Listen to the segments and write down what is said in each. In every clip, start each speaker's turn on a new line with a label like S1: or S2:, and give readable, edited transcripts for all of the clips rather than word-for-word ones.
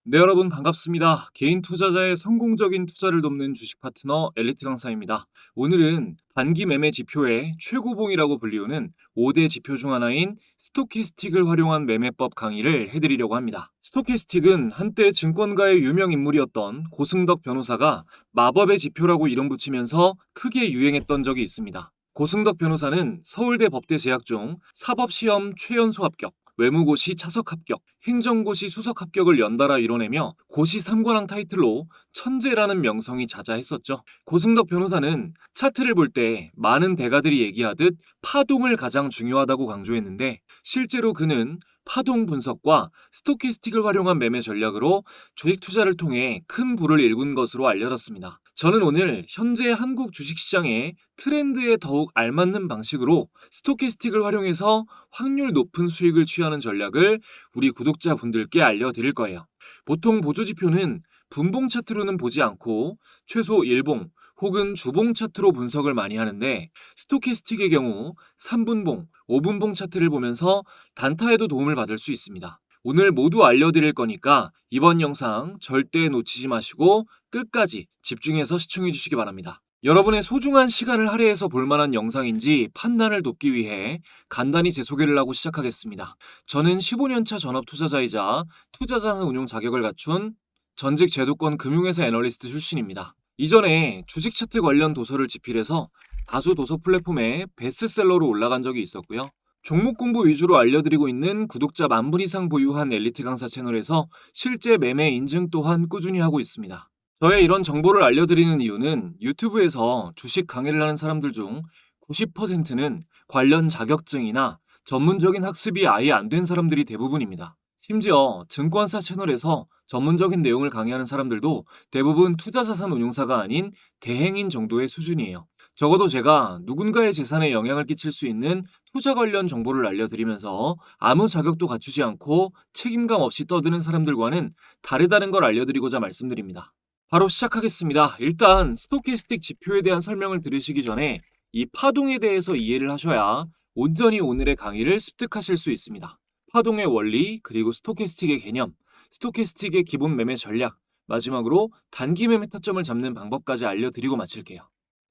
S1: 네, 여러분 반갑습니다. 개인 투자자의 성공적인 투자를 돕는 주식 파트너 엘리트 강사입니다. 오늘은 단기 매매 지표의 최고봉이라고 불리우는 5대 지표 중 하나인 스토캐스틱을 활용한 매매법 강의를 해드리려고 합니다. 스토캐스틱은 한때 증권가의 유명 인물이었던 고승덕 변호사가 마법의 지표라고 이름 붙이면서 크게 유행했던 적이 있습니다. 고승덕 변호사는 서울대 법대 재학 중 사법시험 최연소 합격, 외무고시 차석 합격, 행정고시 수석 합격을 연달아 이뤄내며 고시 3관왕 타이틀로 천재라는 명성이 자자했었죠. 고승덕 변호사는 차트를 볼 때 많은 대가들이 얘기하듯 파동을 가장 중요하다고 강조했는데, 실제로 그는 파동 분석과 스토캐스틱을 활용한 매매 전략으로 주식 투자를 통해 큰 부를 일군 것으로 알려졌습니다. 저는 오늘 현재 한국 주식시장의 트렌드에 더욱 알맞는 방식으로 스토캐스틱을 활용해서 확률 높은 수익을 취하는 전략을 우리 구독자분들께 알려드릴 거예요. 보통 보조지표는 분봉 차트로는 보지 않고 최소 일봉 혹은 주봉 차트로 분석을 많이 하는데, 스토캐스틱의 경우 3분봉, 5분봉 차트를 보면서 단타에도 도움을 받을 수 있습니다. 오늘 모두 알려드릴 거니까 이번 영상 절대 놓치지 마시고 끝까지 집중해서 시청해 주시기 바랍니다. 여러분의 소중한 시간을 할애해서 볼만한 영상인지 판단을 돕기 위해 간단히 제 소개를 하고 시작하겠습니다. 저는 15년차 전업 투자자이자 투자자산 운용 자격을 갖춘 전직 제도권 금융회사 애널리스트 출신입니다. 이전에 주식 차트 관련 도서를 집필해서 다수 도서 플랫폼에 베스트셀러로 올라간 적이 있었고요. 종목 공부 위주로 알려드리고 있는 구독자 10,000분 이상 보유한 엘리트 강사 채널에서 실제 매매 인증 또한 꾸준히 하고 있습니다. 저의 이런 정보를 알려드리는 이유는 유튜브에서 주식 강의를 하는 사람들 중 90%는 관련 자격증이나 전문적인 학습이 아예 안 된 사람들이 대부분입니다. 심지어 증권사 채널에서 전문적인 내용을 강의하는 사람들도 대부분 투자자산 운용사가 아닌 대행인 정도의 수준이에요. 적어도 제가 누군가의 재산에 영향을 끼칠 수 있는 투자 관련 정보를 알려드리면서 아무 자격도 갖추지 않고 책임감 없이 떠드는 사람들과는 다르다는 걸 알려드리고자 말씀드립니다. 바로 시작하겠습니다. 일단 스토캐스틱 지표에 대한 설명을 들으시기 전에 이 파동에 대해서 이해를 하셔야 온전히 오늘의 강의를 습득하실 수 있습니다. 파동의 원리, 그리고 스토캐스틱의 개념, 스토캐스틱의 기본 매매 전략, 마지막으로 단기 매매 타점을 잡는 방법까지 알려드리고 마칠게요.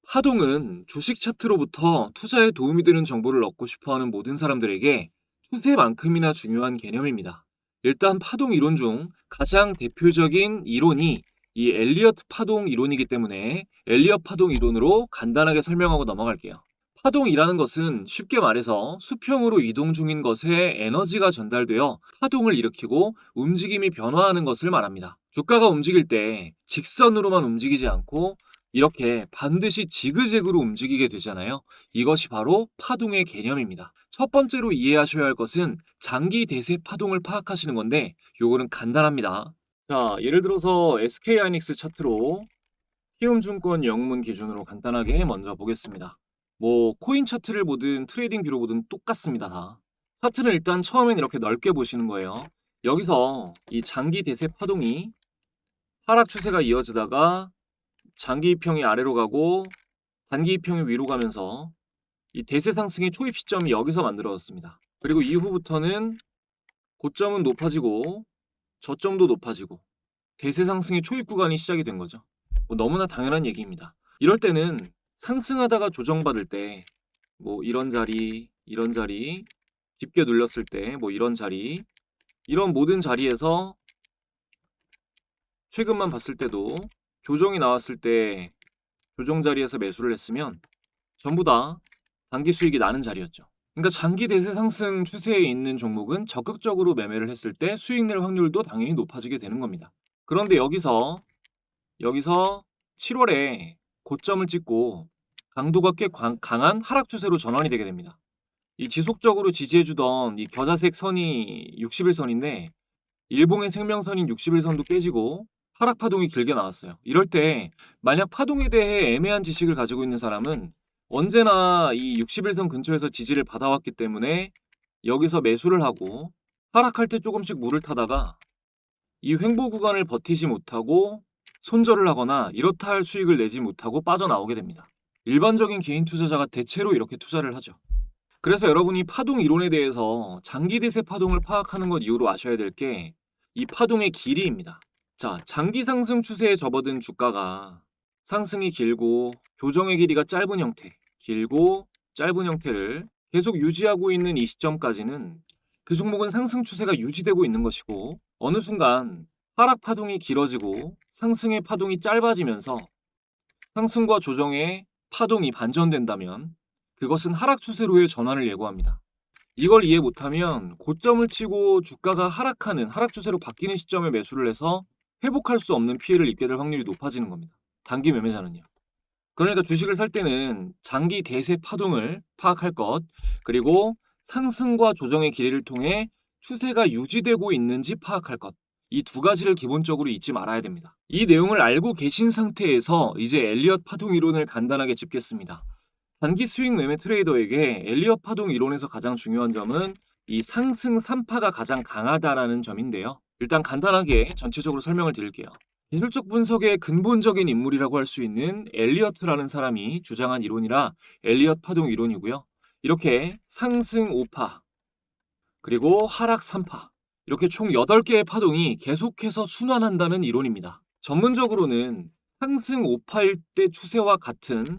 S1: 파동은 주식 차트로부터 투자에 도움이 되는 정보를 얻고 싶어하는 모든 사람들에게 추세만큼이나 중요한 개념입니다. 일단 파동 이론 중 가장 대표적인 이론이 이 엘리어트 파동 이론이기 때문에 엘리어트 파동 이론으로 간단하게 설명하고 넘어갈게요. 파동이라는 것은 쉽게 말해서 수평으로 이동 중인 것에 에너지가 전달되어 파동을 일으키고 움직임이 변화하는 것을 말합니다. 주가가 움직일 때 직선으로만 움직이지 않고 이렇게 반드시 지그재그로 움직이게 되잖아요. 이것이 바로 파동의 개념입니다. 첫 번째로 이해하셔야 할 것은 장기 대세 파동을 파악하시는 건데, 요거는 간단합니다. 자, 예를 들어서 SK하이닉스 차트로 키움증권 영문 기준으로 간단하게 먼저 보겠습니다. 코인 차트를 보든 트레이딩 뷰로 보든 똑같습니다, 다. 차트는 일단 처음엔 이렇게 넓게 보시는 거예요. 여기서 이 장기 대세 파동이 하락 추세가 이어지다가 장기 이평이 아래로 가고 단기 이평이 위로 가면서 이 대세 상승의 초입 시점이 여기서 만들어졌습니다. 그리고 이후부터는 고점은 높아지고 저점도 높아지고 대세 상승의 초입 구간이 시작이 된 거죠. 너무나 당연한 얘기입니다. 이럴 때는 상승하다가 조정받을 때 이런 자리, 이런 자리, 깊게 눌렸을 때 이런 자리, 이런 모든 자리에서 최근만 봤을 때도 조정이 나왔을 때 조정 자리에서 매수를 했으면 전부 다 단기 수익이 나는 자리였죠. 그러니까 장기 대세 상승 추세에 있는 종목은 적극적으로 매매를 했을 때 수익 낼 확률도 당연히 높아지게 되는 겁니다. 그런데 여기서 7월에 고점을 찍고 강도가 꽤 강한 하락 추세로 전환이 되게 됩니다. 이 지속적으로 지지해주던 이 겨자색 선이 60일선인데 일봉의 생명선인 60일선도 깨지고 하락 파동이 길게 나왔어요. 이럴 때 만약 파동에 대해 애매한 지식을 가지고 있는 사람은 언제나 이 60일선 근처에서 지지를 받아왔기 때문에 여기서 매수를 하고 하락할 때 조금씩 물을 타다가 이 횡보 구간을 버티지 못하고 손절을 하거나 이렇다 할 수익을 내지 못하고 빠져나오게 됩니다. 일반적인 개인 투자자가 대체로 이렇게 투자를 하죠. 그래서 여러분이 파동 이론에 대해서 장기 대세 파동을 파악하는 것 이후로 아셔야 될 게 이 파동의 길이입니다. 자, 장기 상승 추세에 접어든 주가가 상승이 길고 조정의 길이가 짧은 형태, 길고 짧은 형태를 계속 유지하고 있는 이 시점까지는 그 종목은 상승 추세가 유지되고 있는 것이고, 어느 순간 하락 파동이 길어지고 상승의 파동이 짧아지면서 상승과 조정의 파동이 반전된다면 그것은 하락 추세로의 전환을 예고합니다. 이걸 이해 못하면 고점을 치고 주가가 하락하는 하락 추세로 바뀌는 시점에 매수를 해서 회복할 수 없는 피해를 입게 될 확률이 높아지는 겁니다. 단기 매매자는요. 그러니까 주식을 살 때는 장기 대세 파동을 파악할 것, 그리고 상승과 조정의 길이를 통해 추세가 유지되고 있는지 파악할 것. 이 두 가지를 기본적으로 잊지 말아야 됩니다. 이 내용을 알고 계신 상태에서 이제 엘리엇 파동 이론을 간단하게 짚겠습니다. 단기 수익 매매 트레이더에게 엘리엇 파동 이론에서 가장 중요한 점은 이 상승 3파가 가장 강하다라는 점인데요. 일단 간단하게 전체적으로 설명을 드릴게요. 기술적 분석의 근본적인 인물이라고 할 수 있는 엘리어트라는 사람이 주장한 이론이라 엘리엇 파동 이론이고요. 이렇게 상승 5파, 그리고 하락 3파, 이렇게 총 8개의 파동이 계속해서 순환한다는 이론입니다. 전문적으로는 상승 5파일 때 추세와 같은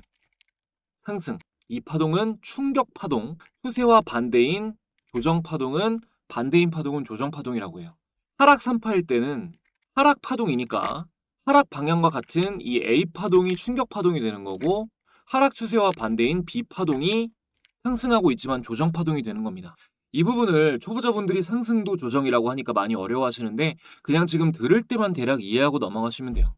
S1: 상승, 이 파동은 충격 파동, 추세와 반대인 조정 파동은 반대인 파동은 조정 파동이라고 해요. 하락 3파일 때는 하락 파동이니까 하락 방향과 같은 이 A 파동이 충격 파동이 되는 거고, 하락 추세와 반대인 B 파동이 상승하고 있지만 조정 파동이 되는 겁니다. 이 부분을 초보자분들이 상승도 조정이라고 하니까 많이 어려워하시는데 그냥 지금 들을 때만 대략 이해하고 넘어가시면 돼요.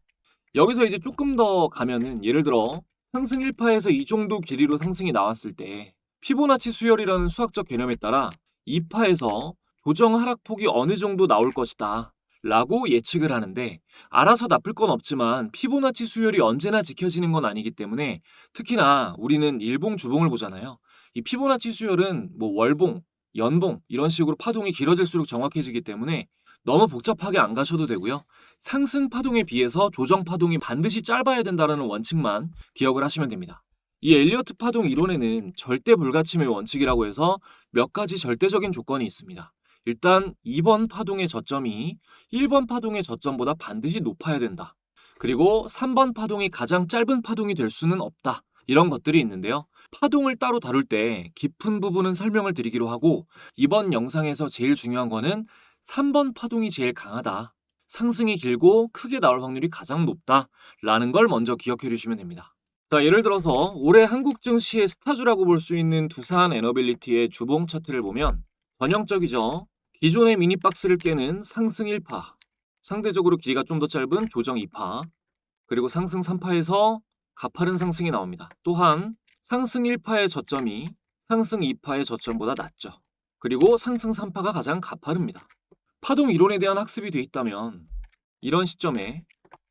S1: 여기서 이제 조금 더 가면은 예를 들어 상승 1파에서 이 정도 길이로 상승이 나왔을 때 피보나치 수열이라는 수학적 개념에 따라 2파에서 조정 하락폭이 어느 정도 나올 것이다 라고 예측을 하는데, 알아서 나쁠 건 없지만 피보나치 수열이 언제나 지켜지는 건 아니기 때문에, 특히나 우리는 일봉 주봉을 보잖아요. 이 피보나치 수열은 뭐 월봉, 연봉 이런 식으로 파동이 길어질수록 정확해지기 때문에 너무 복잡하게 안 가셔도 되고요. 상승 파동에 비해서 조정 파동이 반드시 짧아야 된다는 원칙만 기억을 하시면 됩니다. 이 엘리어트 파동 이론에는 절대 불가침의 원칙이라고 해서 몇 가지 절대적인 조건이 있습니다. 일단 2번 파동의 저점이 1번 파동의 저점보다 반드시 높아야 된다. 그리고 3번 파동이 가장 짧은 파동이 될 수는 없다. 이런 것들이 있는데요. 파동을 따로 다룰 때 깊은 부분은 설명을 드리기로 하고, 이번 영상에서 제일 중요한 거는 3번 파동이 제일 강하다, 상승이 길고 크게 나올 확률이 가장 높다 라는 걸 먼저 기억해 주시면 됩니다. 자, 예를 들어서 올해 한국 증시의 스타주라고 볼 수 있는 두산 에너빌리티의 주봉 차트를 보면 전형적이죠. 기존의 미니박스를 깨는 상승 1파, 상대적으로 길이가 좀 더 짧은 조정 2파, 그리고 상승 3파에서 가파른 상승이 나옵니다. 또한 상승 1파의 저점이 상승 2파의 저점보다 낮죠. 그리고 상승 3파가 가장 가파릅니다. 파동 이론에 대한 학습이 돼 있다면 이런 시점에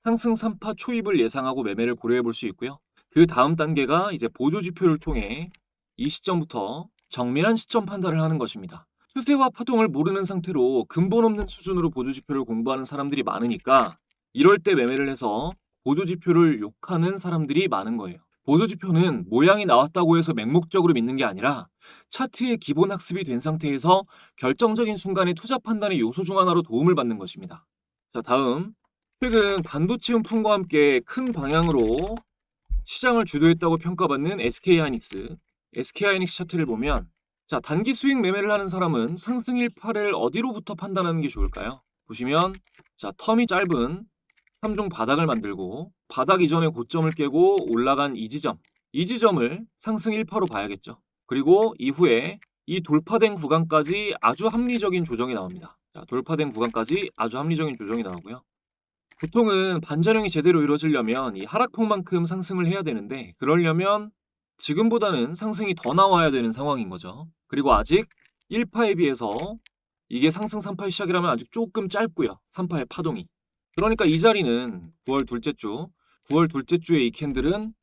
S1: 상승 3파 초입을 예상하고 매매를 고려해 볼 수 있고요. 그 다음 단계가 이제 보조 지표를 통해 이 시점부터 정밀한 시점 판단을 하는 것입니다. 추세와 파동을 모르는 상태로 근본 없는 수준으로 보조 지표를 공부하는 사람들이 많으니까 이럴 때 매매를 해서 보조 지표를 욕하는 사람들이 많은 거예요. 보조 지표는 모양이 나왔다고 해서 맹목적으로 믿는 게 아니라 차트의 기본 학습이 된 상태에서 결정적인 순간에 투자 판단의 요소 중 하나로 도움을 받는 것입니다. 자, 다음. 최근 반도체 용품과 함께 큰 방향으로 시장을 주도했다고 평가받는 SK하이닉스. SK하이닉스 차트를 보면, 자, 단기 수익 매매를 하는 사람은 상승 1파를 어디로부터 판단하는 게 좋을까요? 보시면, 자, 텀이 짧은 3중 바닥을 만들고 바닥 이전의 고점을 깨고 올라간 이 지점을 상승 1파로 봐야겠죠. 그리고 이후에 이 돌파된 구간까지 아주 합리적인 조정이 나옵니다. 자, 돌파된 구간까지 아주 합리적인 조정이 나오고요. 보통은 반전형이 제대로 이루어지려면 이 하락폭만큼 상승을 해야 되는데, 그러려면 지금보다는 상승이 더 나와야 되는 상황인 거죠. 그리고 아직 1파에 비해서 이게 상승 3파의 시작이라면 아직 조금 짧고요. 3파의 파동이. 그러니까 이 자리는 9월 둘째 주에 이 캔들은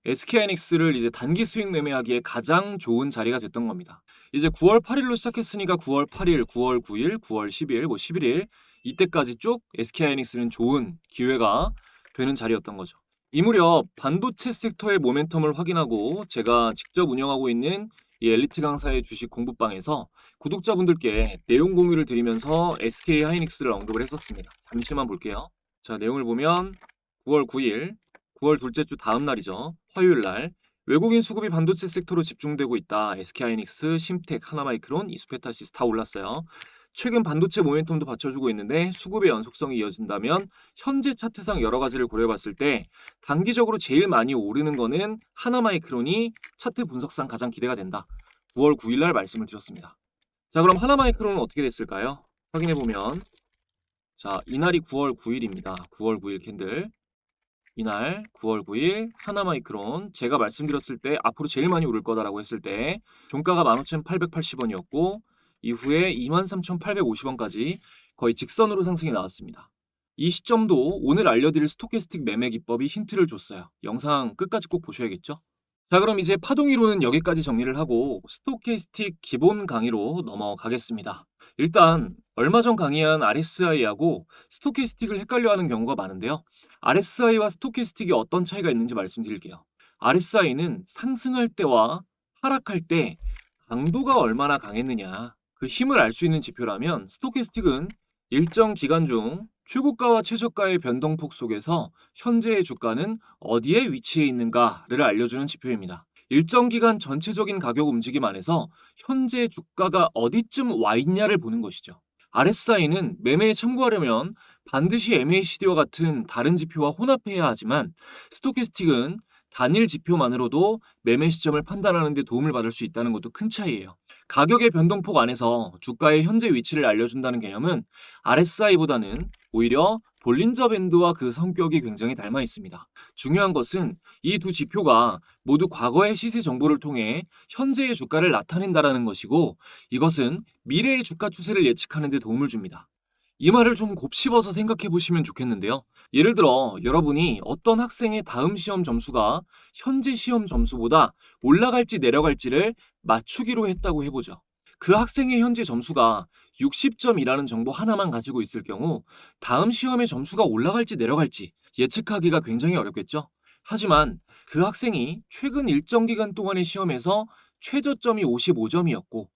S1: SK하이닉스를 이제 단기 수익 매매하기에 가장 좋은 자리가 됐던 겁니다. 이제 9월 8일로 시작했으니까 9월 8일, 9월 9일, 9월 10일, 뭐 11일 이때까지 쭉 SK하이닉스는 좋은 기회가 되는 자리였던 거죠. 이 무렵 반도체 섹터의 모멘텀을 확인하고 제가 직접 운영하고 있는 이 엘리트 강사의 주식 공부방에서 구독자분들께 내용 공유를 드리면서 SK 하이닉스를 언급을 했었습니다. 잠시만 볼게요. 자, 내용을 보면 9월 9일, 9월 둘째 주 다음 날이죠. 화요일 날 외국인 수급이 반도체 섹터로 집중되고 있다. SK 하이닉스, 심텍, 하나마이크론, 이수페타시스 다 올랐어요. 최근 반도체 모멘텀도 받쳐주고 있는데 수급의 연속성이 이어진다면 현재 차트상 여러 가지를 고려해봤을 때 단기적으로 제일 많이 오르는 거는 하나마이크론이 차트 분석상 가장 기대가 된다. 9월 9일 날 말씀을 드렸습니다. 자, 그럼 하나마이크론은 어떻게 됐을까요? 확인해보면 자, 이날이 9월 9일입니다. 9월 9일 캔들. 이날 9월 9일 하나마이크론 제가 말씀드렸을 때 앞으로 제일 많이 오를 거다라고 했을 때 종가가 15,880원이었고 이후에 23,850원까지 거의 직선으로 상승이 나왔습니다. 이 시점도 오늘 알려드릴 스토캐스틱 매매 기법이 힌트를 줬어요. 영상 끝까지 꼭 보셔야겠죠? 자, 그럼 이제 파동이론은 여기까지 정리를 하고 스토캐스틱 기본 강의로 넘어가겠습니다. 일단 얼마 전 강의한 RSI하고 스토캐스틱을 헷갈려하는 경우가 많은데요. RSI와 스토캐스틱이 어떤 차이가 있는지 말씀드릴게요. RSI는 상승할 때와 하락할 때 강도가 얼마나 강했느냐 그 힘을 알 수 있는 지표라면 스토캐스틱은 일정 기간 중 최고가와 최저가의 변동폭 속에서 현재의 주가는 어디에 위치해 있는가를 알려주는 지표입니다. 일정 기간 전체적인 가격 움직임 안에서 현재 주가가 어디쯤 와 있냐를 보는 것이죠. RSI는 매매에 참고하려면 반드시 MACD와 같은 다른 지표와 혼합해야 하지만 스토캐스틱은 단일 지표만으로도 매매 시점을 판단하는 데 도움을 받을 수 있다는 것도 큰 차이예요. 가격의 변동폭 안에서 주가의 현재 위치를 알려준다는 개념은 RSI보다는 오히려 볼린저 밴드와 그 성격이 굉장히 닮아 있습니다. 중요한 것은 이 두 지표가 모두 과거의 시세 정보를 통해 현재의 주가를 나타낸다라는 것이고 이것은 미래의 주가 추세를 예측하는 데 도움을 줍니다. 이 말을 좀 곱씹어서 생각해 보시면 좋겠는데요. 예를 들어 여러분이 어떤 학생의 다음 시험 점수가 현재 시험 점수보다 올라갈지 내려갈지를 맞추기로 했다고 해보죠. 그 학생의 현재 점수가 60점이라는 정보 하나만 가지고 있을 경우 다음 시험의 점수가 올라갈지 내려갈지 예측하기가 굉장히 어렵겠죠. 하지만 그 학생이 최근 일정 기간 동안의 시험에서 최저점이 55점이었고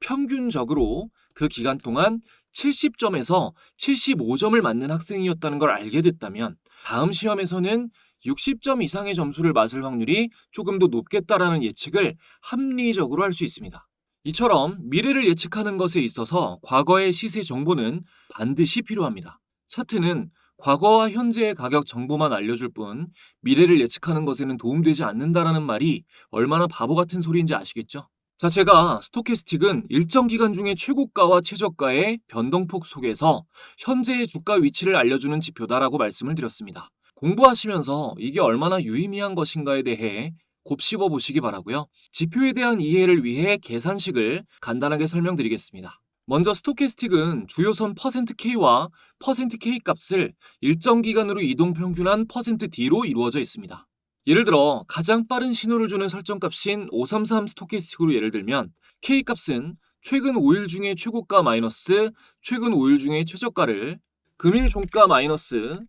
S1: 평균적으로 그 기간 동안 70점에서 75점을 맞는 학생이었다는 걸 알게 됐다면 다음 시험에서는 60점 이상의 점수를 맞을 확률이 조금 더 높겠다라는 예측을 합리적으로 할 수 있습니다. 이처럼 미래를 예측하는 것에 있어서 과거의 시세 정보는 반드시 필요합니다. 차트는 과거와 현재의 가격 정보만 알려줄 뿐 미래를 예측하는 것에는 도움되지 않는다라는 말이 얼마나 바보 같은 소리인지 아시겠죠? 자, 제가 스토캐스틱은 일정 기간 중에 최고가와 최저가의 변동폭 속에서 현재의 주가 위치를 알려주는 지표다라고 말씀을 드렸습니다. 공부하시면서 이게 얼마나 유의미한 것인가에 대해 곱씹어 보시기 바라고요. 지표에 대한 이해를 위해 계산식을 간단하게 설명드리겠습니다. 먼저 스토캐스틱은 주요선 %K와 %K 값을 일정 기간으로 이동 평균한 %D로 이루어져 있습니다. 예를 들어 가장 빠른 신호를 주는 설정값인 533 스토캐스틱으로 예를 들면 K값은 최근 5일 중에 최고가 마이너스 최근 5일 중에 최저가를 금일 종가 마이너스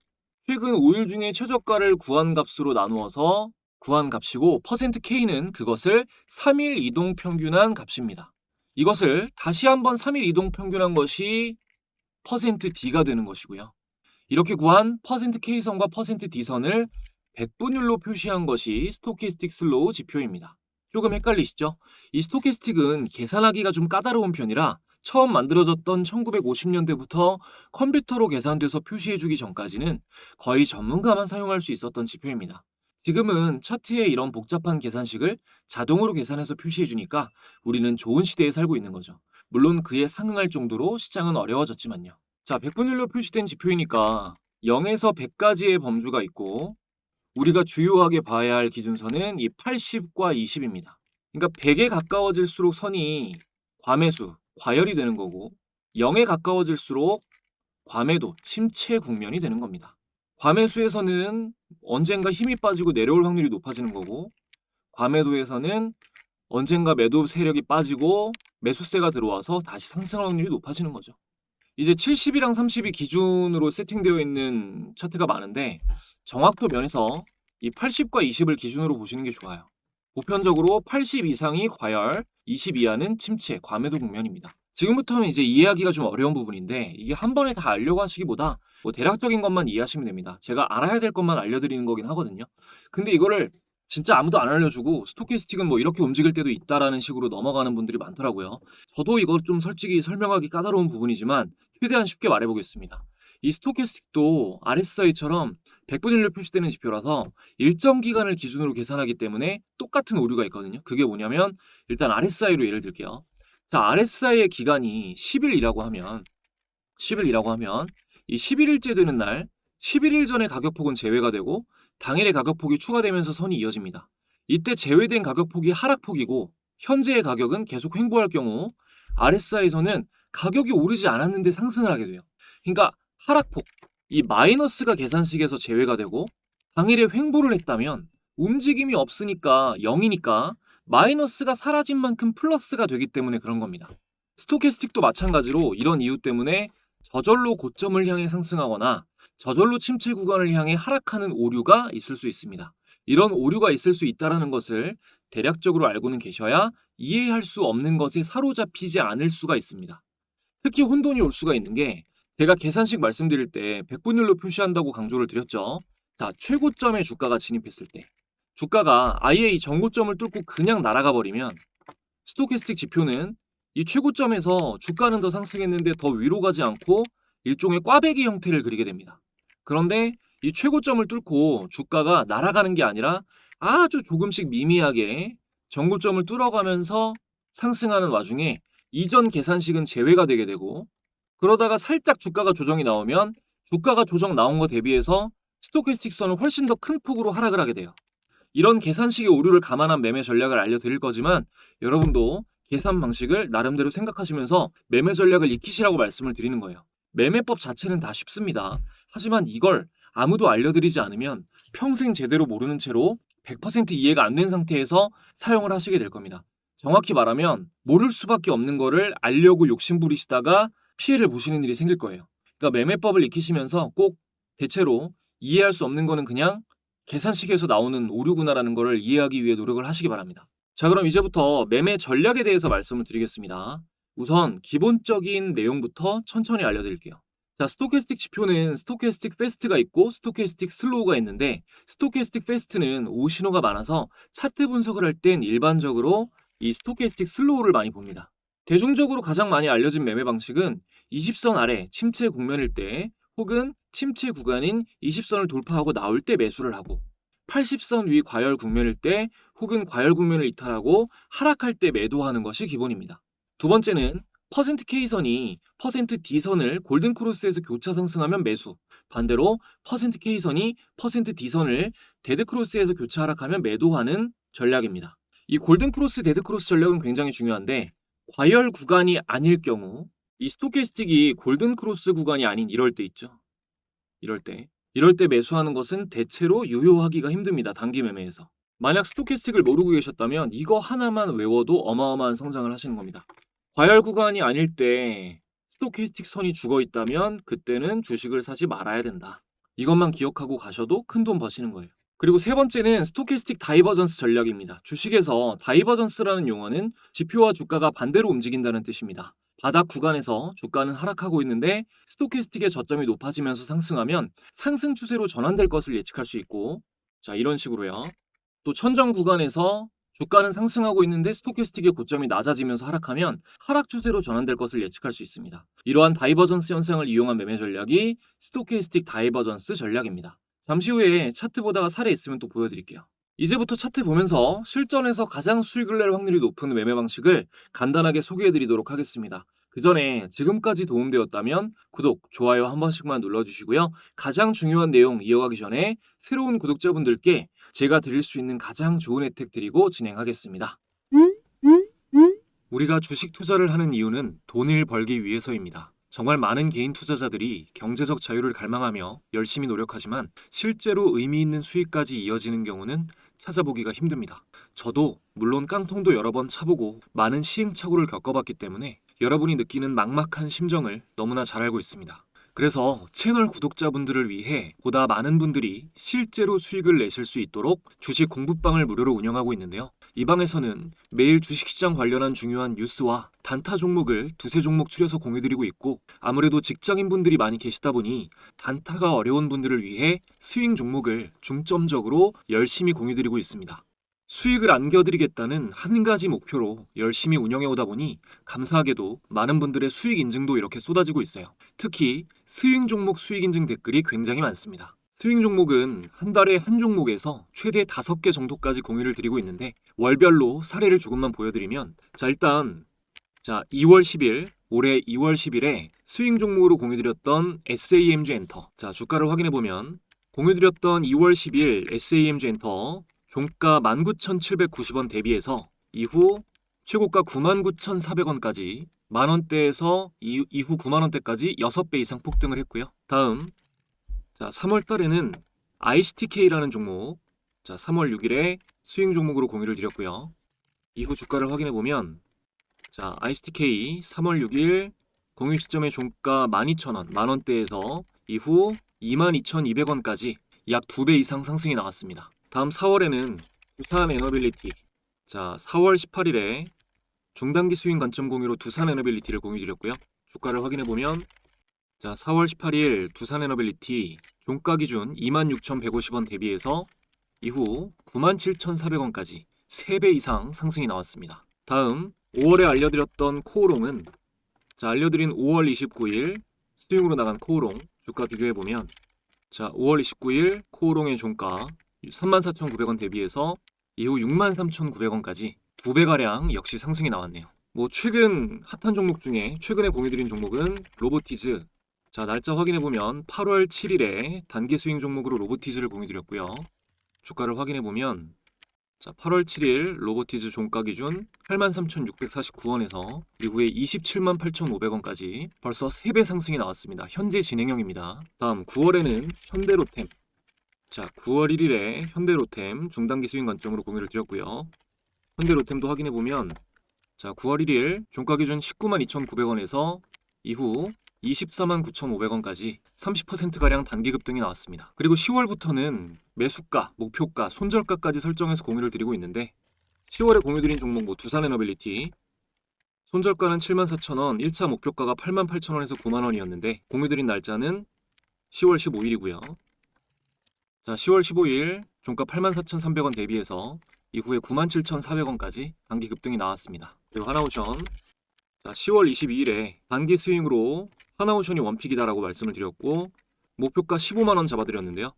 S1: 최근 5일 중에 최저가를 구한 값으로 나누어서 구한 값이고 %K는 그것을 3일 이동 평균한 값입니다. 이것을 다시 한번 3일 이동 평균한 것이 %D가 되는 것이고요. 이렇게 구한 %K선과 %D선을 백분율로 표시한 것이 스토캐스틱 슬로우 지표입니다. 조금 헷갈리시죠? 이 스토캐스틱은 계산하기가 좀 까다로운 편이라 처음 만들어졌던 1950년대부터 컴퓨터로 계산돼서 표시해주기 전까지는 거의 전문가만 사용할 수 있었던 지표입니다. 지금은 차트에 이런 복잡한 계산식을 자동으로 계산해서 표시해주니까 우리는 좋은 시대에 살고 있는 거죠. 물론 그에 상응할 정도로 시장은 어려워졌지만요. 자, 백분율로 표시된 지표이니까 0에서 100까지의 범주가 있고 우리가 주요하게 봐야 할 기준선은 이 80과 20입니다. 그러니까 100에 가까워질수록 선이 과매수, 과열이 되는 거고 0에 가까워질수록 과매도, 침체 국면이 되는 겁니다. 과매수에서는 언젠가 힘이 빠지고 내려올 확률이 높아지는 거고 과매도에서는 언젠가 매도 세력이 빠지고 매수세가 들어와서 다시 상승할 확률이 높아지는 거죠. 이제 70이랑 30이 기준으로 세팅되어 있는 차트가 많은데 정확도 면에서 이 80과 20을 기준으로 보시는 게 좋아요. 보편적으로 80 이상이 과열, 20 이하는 침체, 과매도 국면입니다. 지금부터는 이제 이해하기가 좀 어려운 부분인데 이게 한 번에 다 알려고 하시기보다 뭐 대략적인 것만 이해하시면 됩니다. 제가 알아야 될 것만 알려드리는 거긴 하거든요. 근데 이거를 진짜 아무도 안 알려주고 스토캐스틱은 뭐 이렇게 움직일 때도 있다라는 식으로 넘어가는 분들이 많더라고요. 저도 이거 좀 솔직히 설명하기 까다로운 부분이지만 최대한 쉽게 말해보겠습니다. 이 스토캐스틱도 RSI처럼 백분율로 표시되는 지표라서 일정 기간을 기준으로 계산하기 때문에 똑같은 오류가 있거든요. 그게 뭐냐면 일단 RSI로 예를 들게요. 자, RSI의 기간이 10일이라고 하면 이 11일째 되는 날 11일 전의 가격폭은 제외가 되고 당일의 가격폭이 추가되면서 선이 이어집니다. 이때 제외된 가격폭이 하락폭이고 현재의 가격은 계속 횡보할 경우 RSI에서는 가격이 오르지 않았는데 상승을 하게 돼요. 그러니까 하락폭, 이 마이너스가 계산식에서 제외가 되고 당일에 횡보를 했다면 움직임이 없으니까 0이니까 마이너스가 사라진 만큼 플러스가 되기 때문에 그런 겁니다. 스토캐스틱도 마찬가지로 이런 이유 때문에 저절로 고점을 향해 상승하거나 저절로 침체 구간을 향해 하락하는 오류가 있을 수 있습니다. 이런 오류가 있을 수 있다는 것을 대략적으로 알고는 계셔야 이해할 수 없는 것에 사로잡히지 않을 수가 있습니다. 특히 혼돈이 올 수가 있는 게 제가 계산식 말씀드릴 때 백분율로 표시한다고 강조를 드렸죠. 자, 최고점에 주가가 진입했을 때 주가가 아예 이 전고점을 뚫고 그냥 날아가 버리면 스토캐스틱 지표는 이 최고점에서 주가는 더 상승했는데 더 위로 가지 않고 일종의 꽈배기 형태를 그리게 됩니다. 그런데 이 최고점을 뚫고 주가가 날아가는 게 아니라 아주 조금씩 미미하게 전고점을 뚫어가면서 상승하는 와중에 이전 계산식은 제외가 되게 되고 그러다가 살짝 주가가 조정이 나오면 주가가 조정 나온 거 대비해서 스토캐스틱 선은 훨씬 더 큰 폭으로 하락을 하게 돼요. 이런 계산식의 오류를 감안한 매매 전략을 알려드릴 거지만 여러분도 계산 방식을 나름대로 생각하시면서 매매 전략을 익히시라고 말씀을 드리는 거예요. 매매법 자체는 다 쉽습니다. 하지만 이걸 아무도 알려드리지 않으면 평생 제대로 모르는 채로 100% 이해가 안 된 상태에서 사용을 하시게 될 겁니다. 정확히 말하면 모를 수밖에 없는 거를 알려고 욕심부리시다가 피해를 보시는 일이 생길 거예요. 그러니까 매매법을 익히시면서 꼭 대체로 이해할 수 없는 거는 그냥 계산식에서 나오는 오류구나라는 것을 이해하기 위해 노력을 하시기 바랍니다. 자, 그럼 이제부터 매매 전략에 대해서 말씀을 드리겠습니다. 우선 기본적인 내용부터 천천히 알려드릴게요. 자, 스토캐스틱 지표는 스토캐스틱 패스트가 있고 스토캐스틱 슬로우가 있는데 스토캐스틱 패스트는 오신호가 많아서 차트 분석을 할 땐 일반적으로 이 스토캐스틱 슬로우를 많이 봅니다. 대중적으로 가장 많이 알려진 매매 방식은 20선 아래 침체 국면일 때 혹은 침체 구간인 20선을 돌파하고 나올 때 매수를 하고 80선 위 과열 국면일 때 혹은 과열 국면을 이탈하고 하락할 때 매도하는 것이 기본입니다. 두 번째는 %K선이 %D선을 골든크로스에서 교차 상승하면 매수, 반대로 %K선이 %D선을 데드크로스에서 교차 하락하면 매도하는 전략입니다. 이 골든크로스, 데드크로스 전략은 굉장히 중요한데 과열 구간이 아닐 경우 이 스토캐스틱이 골든크로스 구간이 아닌 이럴 때 있죠. 이럴 때 매수하는 것은 대체로 유효하기가 힘듭니다. 단기 매매에서. 만약 스토캐스틱을 모르고 계셨다면 이거 하나만 외워도 어마어마한 성장을 하시는 겁니다. 과열 구간이 아닐 때 스토캐스틱 선이 죽어 있다면 그때는 주식을 사지 말아야 된다. 이것만 기억하고 가셔도 큰 돈 버시는 거예요. 그리고 세 번째는 스토캐스틱 다이버전스 전략입니다. 주식에서 다이버전스라는 용어는 지표와 주가가 반대로 움직인다는 뜻입니다. 바닥 구간에서 주가는 하락하고 있는데 스토캐스틱의 저점이 높아지면서 상승하면 상승 추세로 전환될 것을 예측할 수 있고, 자, 이런 식으로요. 또 천정 구간에서 주가는 상승하고 있는데 스토캐스틱의 고점이 낮아지면서 하락하면 하락 추세로 전환될 것을 예측할 수 있습니다. 이러한 다이버전스 현상을 이용한 매매 전략이 스토캐스틱 다이버전스 전략입니다. 잠시 후에 차트 보다가 사례 있으면 또 보여드릴게요. 이제부터 차트 보면서 실전에서 가장 수익을 낼 확률이 높은 매매 방식을 간단하게 소개해드리도록 하겠습니다. 그 전에 지금까지 도움되었다면 구독, 좋아요 한 번씩만 눌러주시고요. 가장 중요한 내용 이어가기 전에 새로운 구독자분들께 제가 드릴 수 있는 가장 좋은 혜택 드리고 진행하겠습니다. 우리가 주식 투자를 하는 이유는 돈을 벌기 위해서입니다. 정말 많은 개인 투자자들이 경제적 자유를 갈망하며 열심히 노력하지만 실제로 의미 있는 수익까지 이어지는 경우는 찾아보기가 힘듭니다. 저도 물론 깡통도 여러 번 차보고 많은 시행착오를 겪어봤기 때문에 여러분이 느끼는 막막한 심정을 너무나 잘 알고 있습니다. 그래서 채널 구독자분들을 위해 보다 많은 분들이 실제로 수익을 내실 수 있도록 주식 공부방을 무료로 운영하고 있는데요. 이 방에서는 매일 주식시장 관련한 중요한 뉴스와 단타 종목을 두세 종목 추려서 공유드리고 있고, 아무래도 직장인분들이 많이 계시다 보니 단타가 어려운 분들을 위해 스윙 종목을 중점적으로 열심히 공유드리고 있습니다. 수익을 안겨드리겠다는 한 가지 목표로 열심히 운영해 오다 보니 감사하게도 많은 분들의 수익 인증도 이렇게 쏟아지고 있어요. 특히 스윙 종목 수익 인증 댓글이 굉장히 많습니다. 스윙 종목은 한 달에 한 종목에서 최대 5개 정도까지 공유를 드리고 있는데, 월별로 사례를 조금만 보여드리면, 일단 2월 10일, 올해 2월 10일에 스윙 종목으로 공유드렸던 SAMG 엔터. 주가를 확인해보면 공유드렸던 2월 10일 SAMG 엔터 종가 19,790원 대비해서 이후 최고가 99,400원까지 만원대에서 이후 9만원대까지 6배 이상 폭등을 했고요. 다음 3월 달에는 ICTK라는 종목, 3월 6일에 스윙 종목으로 공유를 드렸고요. 이후 주가를 확인해보면 ICTK 3월 6일 공유 시점의 종가 12,000원, 만원대에서 이후 22,200원까지 약 2배 이상 상승이 나왔습니다. 다음 4월에는 두산 에너빌리티, 4월 18일에 중단기 스윙 관점 공유로 두산 에너빌리티를 공유 드렸고요. 주가를 확인해보면 4월 18일 두산 에너빌리티 종가 기준 26,150원 대비해서 이후 97,400원까지 3배 이상 상승이 나왔습니다. 다음 5월에 알려드렸던 코오롱은 알려드린 5월 29일 스윙으로 나간 코오롱 주가 비교해보면 5월 29일 코오롱의 종가 34,900원 대비해서 이후 63,900원까지 2배가량 역시 상승이 나왔네요. 최근 핫한 종목 중에 최근에 공유드린 종목은 로보티즈. 날짜 확인해보면 8월 7일에 단기 스윙 종목으로 로보티즈를 공유드렸고요. 주가를 확인해보면 8월 7일 로보티즈 종가 기준 83,649원에서 이후에 278,500원까지 벌써 3배 상승이 나왔습니다. 현재 진행형입니다. 다음 9월에는 현대로템. 9월 1일에 현대로템 중단기 스윙 관점으로 공유를 드렸고요. 현대로템도 확인해보면 9월 1일 종가 기준 192,900원에서 이후 249,500원까지 30%가량 단기 급등이 나왔습니다. 그리고 10월부터는 매수가, 목표가, 손절가까지 설정해서 공유를 드리고 있는데, 10월에 공유드린 종목 두산에너빌리티 손절가는 74,000원, 1차 목표가가 88,000원에서 9만원이었는데 공유드린 날짜는 10월 15일이고요. 10월 15일 종가 84,300원 대비해서 이후에 97,400원까지 단기 급등이 나왔습니다. 그리고 하나오션 10월 22일에 단기 스윙으로 하나오션이 원픽이다라고 말씀을 드렸고 목표가 15만원 잡아드렸는데요.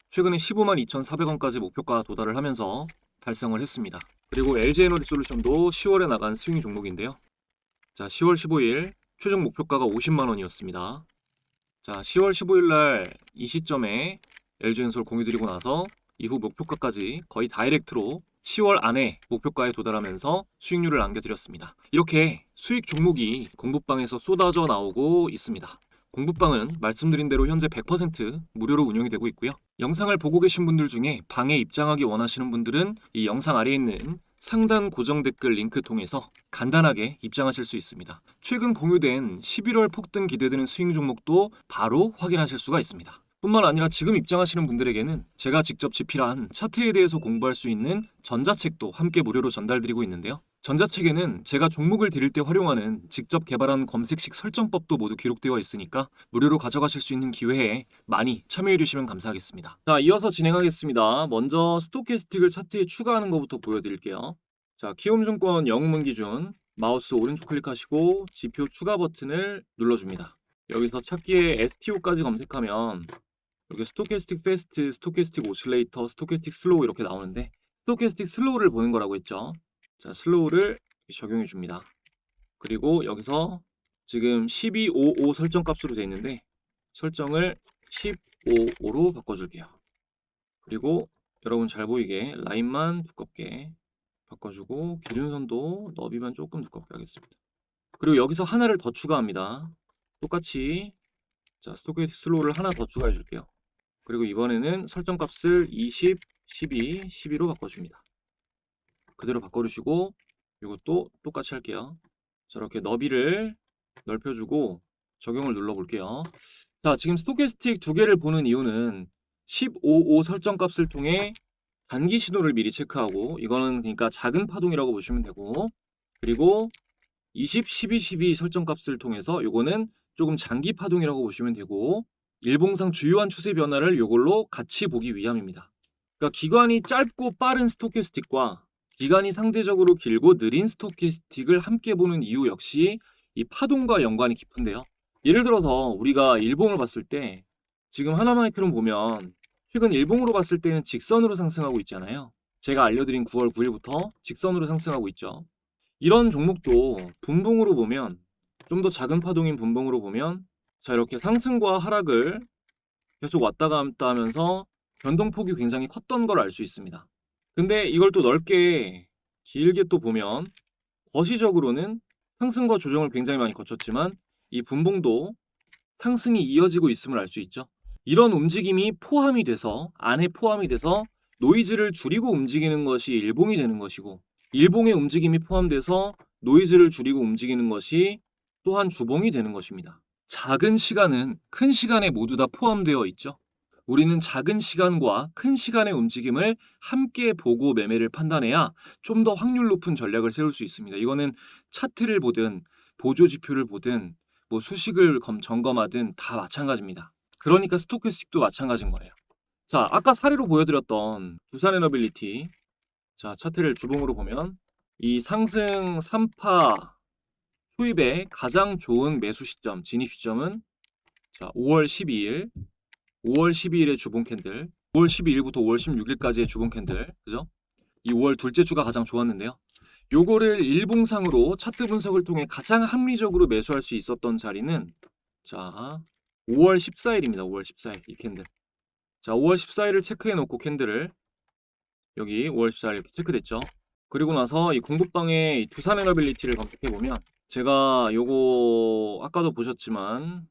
S1: 최근에 152,400원까지 목표가 도달을 하면서 달성을 했습니다. 그리고 LG에너지솔루션도 10월에 나간 스윙 종목인데요. 10월 15일 최종 목표가가 50만원이었습니다. 10월 15일 날 이 시점에 LG엔솔 공유드리고 나서 이후 목표가까지 거의 다이렉트로 10월 안에 목표가에 도달하면서 수익률을 안겨드렸습니다. 이렇게 수익 종목이 공부방에서 쏟아져 나오고 있습니다. 공부방은 말씀드린 대로 현재 100% 무료로 운영이 되고 있고요. 영상을 보고 계신 분들 중에 방에 입장하기 원하시는 분들은 이 영상 아래에 있는 상단 고정 댓글 링크 통해서 간단하게 입장하실 수 있습니다. 최근 공유된 11월 폭등 기대되는 스윙 종목도 바로 확인하실 수가 있습니다. 뿐만 아니라 지금 입장하시는 분들에게는 제가 직접 집필한 차트에 대해서 공부할 수 있는 전자책도 함께 무료로 전달드리고 있는데요. 전자책에는 제가 종목을 드릴 때 활용하는 직접 개발한 검색식 설정법도 모두 기록되어 있으니까 무료로 가져가실 수 있는 기회에 많이 참여해 주시면 감사하겠습니다. 이어서 진행하겠습니다. 먼저 스토캐스틱을 차트에 추가하는 것부터 보여드릴게요. 키움증권 영웅문 기준 마우스 오른쪽 클릭하시고 지표 추가 버튼을 눌러줍니다. 여기서 찾기에 STO까지 검색하면 여기 스토캐스틱 패스트, 스토캐스틱 오실레이터, 스토캐스틱 슬로우 이렇게 나오는데 스토캐스틱 슬로우를 보는 거라고 했죠. 슬로우를 적용해 줍니다. 그리고 여기서 지금 1255 설정 값으로 되어 있는데 설정을 15로 바꿔줄게요. 그리고 여러분 잘 보이게 라인만 두껍게 바꿔주고 기준선도 너비만 조금 두껍게 하겠습니다. 그리고 여기서 하나를 더 추가합니다. 똑같이 스토캐스틱 슬로우를 하나 더 추가해 줄게요. 그리고 이번에는 설정값을 20, 12, 12로 바꿔줍니다. 그대로 바꿔주시고 이것도 똑같이 할게요. 저렇게 너비를 넓혀주고 적용을 눌러볼게요. 자, 지금 스토캐스틱 두 개를 보는 이유는 15호 설정값을 통해 단기 신호를 미리 체크하고, 이거는 그러니까 작은 파동이라고 보시면 되고, 그리고 20, 12, 12 설정값을 통해서 요거는 조금 장기 파동이라고 보시면 되고, 일봉상 주요한 추세 변화를 요걸로 같이 보기 위함입니다. 그러니까 기간이 짧고 빠른 스토캐스틱과 기간이 상대적으로 길고 느린 스토캐스틱을 함께 보는 이유 역시 이 파동과 연관이 깊은데요. 예를 들어서 우리가 일봉을 봤을 때 지금 하나마이크론 보면 최근 일봉으로 봤을 때는 직선으로 상승하고 있잖아요. 제가 알려드린 9월 9일부터 직선으로 상승하고 있죠. 이런 종목도 분봉으로 보면, 좀 더 작은 파동인 분봉으로 보면, 자, 이렇게 상승과 하락을 계속 왔다 갔다 하면서 변동폭이 굉장히 컸던 걸 알 수 있습니다. 근데 이걸 또 넓게 길게 또 보면 거시적으로는 상승과 조정을 굉장히 많이 거쳤지만 이 분봉도 상승이 이어지고 있음을 알 수 있죠. 이런 움직임이 포함이 돼서, 안에 포함이 돼서 노이즈를 줄이고 움직이는 것이 일봉이 되는 것이고, 일봉의 움직임이 포함돼서 노이즈를 줄이고 움직이는 것이 또한 주봉이 되는 것입니다. 작은 시간은 큰 시간에 모두 다 포함되어 있죠. 우리는 작은 시간과 큰 시간의 움직임을 함께 보고 매매를 판단해야 좀 더 확률 높은 전략을 세울 수 있습니다. 이거는 차트를 보든 보조 지표를 보든 뭐 수식을 점검하든 다 마찬가지입니다. 그러니까 스토캐스틱도 마찬가지인 거예요. 자, 아까 사례로 보여드렸던 두산에너빌리티, 자, 차트를 주봉으로 보면 이 상승 3파 초입의 가장 좋은 매수 시점, 진입 시점은 자, 5월 12일, 5월 12일의 주봉 캔들, 5월 12일부터 5월 16일까지의 주봉 캔들, 그죠? 이 5월 둘째 주가 가장 좋았는데요. 요거를 일봉상으로 차트 분석을 통해 가장 합리적으로 매수할 수 있었던 자리는 자, 5월 14일입니다. 5월 14일 이 캔들. 자, 5월 14일을 체크해 놓고 캔들을 여기 5월 14일 이렇게 체크됐죠. 그리고 나서 이 공부방의 두산에너빌리티를 검색해 보면 제가 요거 아까도 보셨지만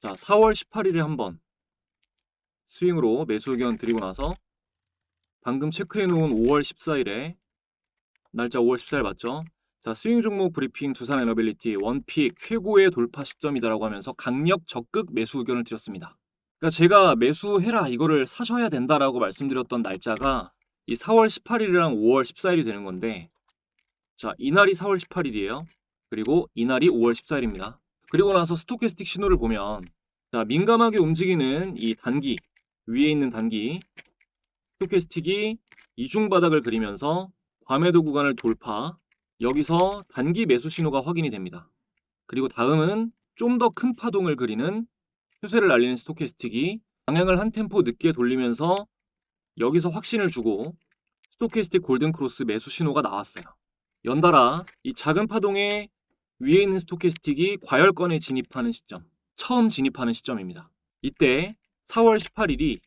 S1: 자, 4월 18일에 한번 스윙으로 매수 의견 드리고 나서 방금 체크해 놓은 5월 14일에 날짜 5월 14일 맞죠? 자, 스윙 종목 브리핑 두산에너빌리티 원픽 최고의 돌파 시점이다라고 하면서 강력 적극 매수 의견을 드렸습니다. 그러니까 제가 매수해라, 이거를 사셔야 된다라고 말씀드렸던 날짜가 이 4월 18일이랑 5월 14일이 되는 건데, 자, 이날이 4월 18일이에요. 그리고 이날이 5월 14일입니다. 그리고 나서 스토캐스틱 신호를 보면 자, 민감하게 움직이는 이 단기, 위에 있는 단기 스토캐스틱이 이중 바닥을 그리면서 과매도 구간을 돌파, 여기서 단기 매수 신호가 확인이 됩니다. 그리고 다음은 좀 더 큰 파동을 그리는 추세를 알리는 스토캐스틱이 방향을 한 템포 늦게 돌리면서 여기서 확신을 주고 스토캐스틱 골든크로스 매수 신호가 나왔어요. 연달아 이 작은 파동의 위에 있는 스토캐스틱이 과열권에 진입하는 시점, 처음 진입하는 시점입니다. 이때 4월 18일이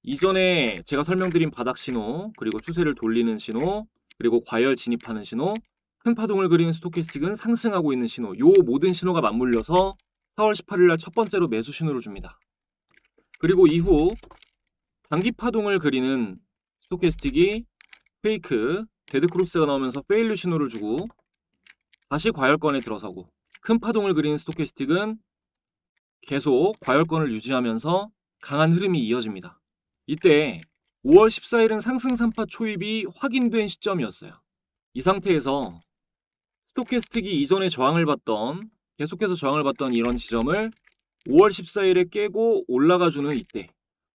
S1: 이전에 제가 설명드린 바닥 신호, 그리고 추세를 돌리는 신호, 그리고 과열 진입하는 신호, 큰 파동을 그리는 스토캐스틱은 상승하고 있는 신호, 요 모든 신호가 맞물려서 4월 18일 날 첫 번째로 매수 신호를 줍니다. 그리고 이후 단기 파동을 그리는 스토캐스틱이 페이크, 데드크로스가 나오면서 페일류 신호를 주고 다시 과열권에 들어서고, 큰 파동을 그리는 스토캐스틱은 계속 과열권을 유지하면서 강한 흐름이 이어집니다. 이때 5월 14일은 상승 3파 초입이 확인된 시점이었어요. 이 상태에서 스토캐스틱이 이전에 저항을 받던, 계속해서 저항을 받던 이런 지점을 5월 14일에 깨고 올라가주는 이때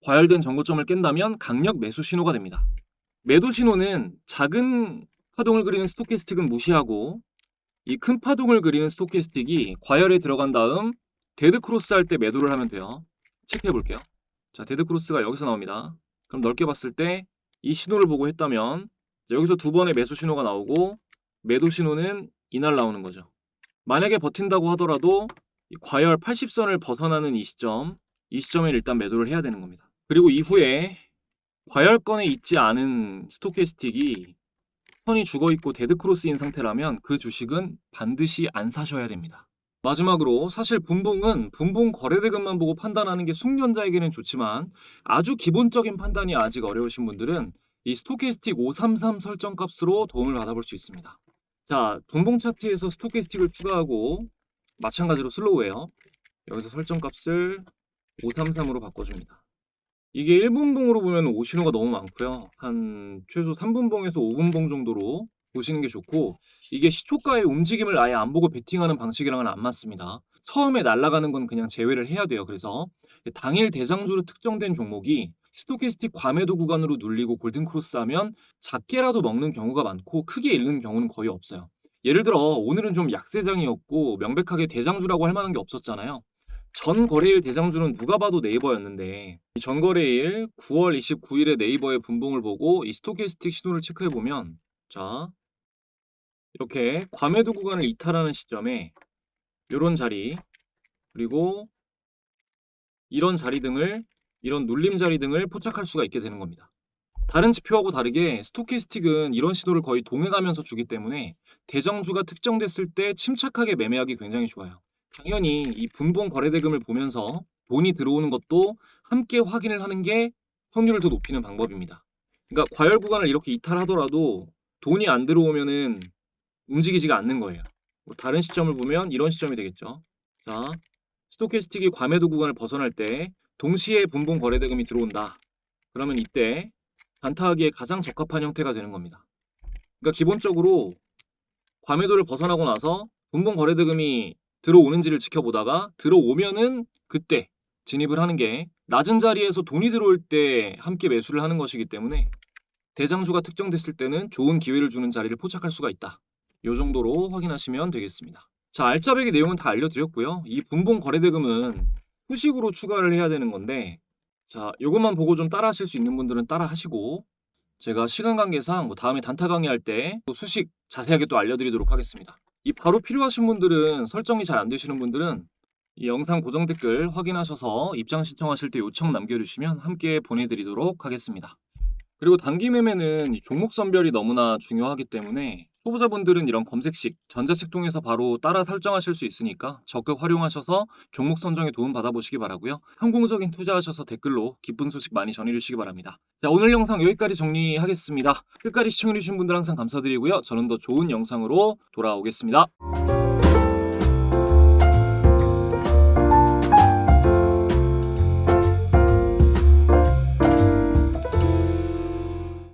S1: 과열된 전고점을 깬다면 강력 매수 신호가 됩니다. 매도 신호는 작은 파동을 그리는 스토캐스틱은 무시하고 이 큰 파동을 그리는 스토캐스틱이 과열에 들어간 다음 데드크로스 할 때 매도를 하면 돼요. 체크해 볼게요. 자, 데드크로스가 여기서 나옵니다. 그럼 넓게 봤을 때 이 신호를 보고 했다면 여기서 두 번의 매수 신호가 나오고 매도 신호는 이날 나오는 거죠. 만약에 버틴다고 하더라도 이 과열 80선을 벗어나는 이 시점에 일단 매도를 해야 되는 겁니다. 그리고 이후에 과열권에 있지 않은 스토캐스틱이 선이 죽어있고 데드크로스인 상태라면 그 주식은 반드시 안 사셔야 됩니다. 마지막으로 사실 분봉은 분봉 거래대금만 보고 판단하는 게 숙련자에게는 좋지만 아주 기본적인 판단이 아직 어려우신 분들은 이 스토캐스틱 533 설정값으로 도움을 받아볼 수 있습니다. 자, 분봉 차트에서 스토캐스틱을 추가하고 마찬가지로 슬로우예요. 여기서 설정값을 533으로 바꿔줍니다. 이게 1분봉으로 보면 오신호가 너무 많고요. 한 최소 3분봉에서 5분봉 정도로 보시는 게 좋고, 이게 시초가의 움직임을 아예 안 보고 베팅하는 방식이랑은 안 맞습니다. 처음에 날아가는 건 그냥 제외를 해야 돼요. 그래서 당일 대장주로 특정된 종목이 스토캐스틱 과매도 구간으로 눌리고 골든크로스 하면 작게라도 먹는 경우가 많고 크게 잃는 경우는 거의 없어요. 예를 들어 오늘은 좀 약세장이었고 명백하게 대장주라고 할 만한 게 없었잖아요. 전 거래일 대장주는 누가 봐도 네이버였는데, 이 전 거래일 9월 29일에 네이버의 분봉을 보고 이 스토캐스틱 신호를 체크해 보면, 자 이렇게 과매도 구간을 이탈하는 시점에 이런 자리, 그리고 이런 자리 등을, 이런 눌림 자리 등을 포착할 수가 있게 되는 겁니다. 다른 지표하고 다르게 스토캐스틱은 이런 신호를 거의 동행하면서 주기 때문에 대장주가 특정됐을 때 침착하게 매매하기 굉장히 좋아요. 당연히 이 분봉 거래대금을 보면서 돈이 들어오는 것도 함께 확인을 하는 게 확률을 더 높이는 방법입니다. 그러니까 과열 구간을 이렇게 이탈하더라도 돈이 안 들어오면은 움직이지가 않는 거예요. 다른 시점을 보면 이런 시점이 되겠죠. 자, 스토캐스틱이 과매도 구간을 벗어날 때 동시에 분봉 거래대금이 들어온다. 그러면 이때 단타하기에 가장 적합한 형태가 되는 겁니다. 그러니까 기본적으로 과매도를 벗어나고 나서 분봉 거래대금이 들어오는지를 지켜보다가 들어오면은 그때 진입을 하는 게, 낮은 자리에서 돈이 들어올 때 함께 매수를 하는 것이기 때문에 대장주가 특정됐을 때는 좋은 기회를 주는 자리를 포착할 수가 있다. 이 정도로 확인하시면 되겠습니다. 자, 알짜배기 내용은 다 알려드렸고요. 이 분봉 거래대금은 후식으로 추가를 해야 되는 건데, 자, 이것만 보고 좀 따라 하실 수 있는 분들은 따라 하시고, 제가 시간 관계상 다음에 단타 강의할 때 또 수식 자세하게 또 알려드리도록 하겠습니다. 이 바로 필요하신 분들은, 설정이 잘 안 되시는 분들은 이 영상 고정 댓글 확인하셔서 입장 신청하실 때 요청 남겨주시면 함께 보내드리도록 하겠습니다. 그리고 단기 매매는 이 종목 선별이 너무나 중요하기 때문에 초보자분들은 이런 검색식, 전자책 통해서 바로 따라 설정하실 수 있으니까 적극 활용하셔서 종목 선정에 도움 받아보시기 바라고요. 성공적인 투자하셔서 댓글로 기쁜 소식 많이 전해주시기 바랍니다. 자, 오늘 영상 여기까지 정리하겠습니다. 끝까지 시청해주신 분들 항상 감사드리고요. 저는 더 좋은 영상으로 돌아오겠습니다.